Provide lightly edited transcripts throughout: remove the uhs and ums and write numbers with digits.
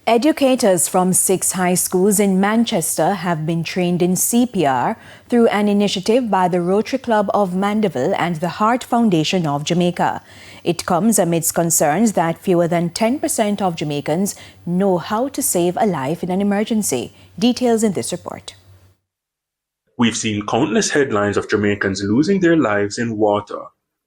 Educators from 6 high schools in Manchester have been trained in CPR through an initiative by the Rotary Club of Mandeville and the Heart Foundation of Jamaica. It comes amidst concerns that fewer than 10% of Jamaicans know how to save a life in an emergency. Details in this report. We've seen countless headlines of Jamaicans losing their lives in water,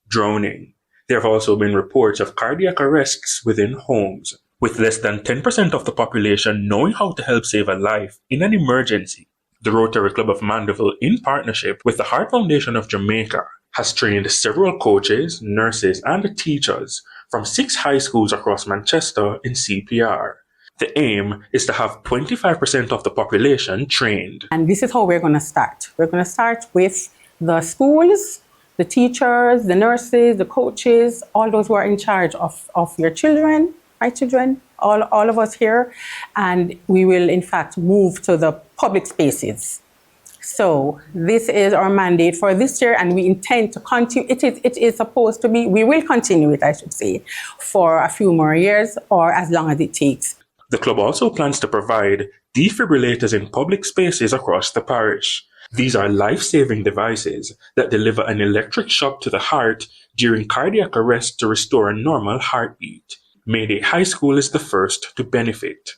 drowning. There have also been reports of cardiac arrests within homes, with less than 10% of the population knowing how to help save a life in an emergency. The Rotary Club of Mandeville, in partnership with the Heart Foundation of Jamaica, has trained several coaches, nurses, and teachers from 6 high schools across Manchester in CPR. The aim is to have 25% of the population trained. And this is how we're going to start. We're going to start with the schools, the teachers, the nurses, the coaches, all those who are in charge of your children, my children, all of us here. And we will, in fact, move to the public spaces. So this is our mandate for this year, and we intend to continue. It is supposed to be, we will continue it, I should say, for a few more years or as long as it takes. The club also plans to provide defibrillators in public spaces across the parish. These are life-saving devices that deliver an electric shock to the heart during cardiac arrest to restore a normal heartbeat. Mayday High School is the first to benefit.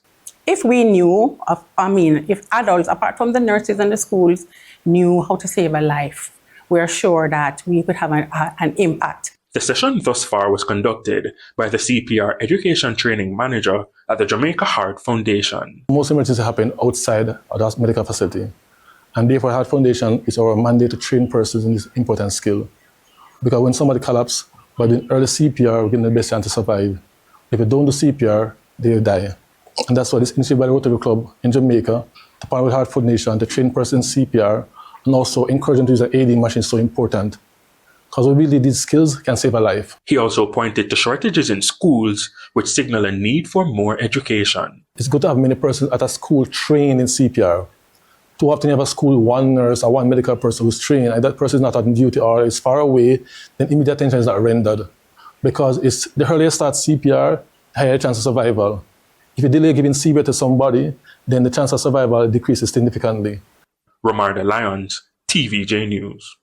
If we knew, if adults, apart from the nurses and the schools, knew how to save a life, we're sure that we could have an impact. The session thus far was conducted by the CPR Education Training Manager at the Jamaica Heart Foundation. Most emergencies happen outside of the medical facility, and therefore Heart Foundation is our mandate to train persons in this important skill. Because when somebody collapses, by doing early CPR, we give them the best chance to survive. If you don't do CPR, they'll die. And that's why this initiative by the Rotary Club in Jamaica, to partner with Heart Foundation to train persons in CPR, and also encourage them to use an AED machine is so important. Because we believe these skills can save a life. He also pointed to shortages in schools, which signal a need for more education. It's good to have many persons at a school trained in CPR. Too often you have a school, one nurse or one medical person who's trained, and that person is not on duty or is far away, then immediate attention is not rendered. Because it's the earlier start CPR, the higher chance of survival. If you delay giving CPR to somebody, then the chance of survival decreases significantly. Romarda Lyons, TVJ News.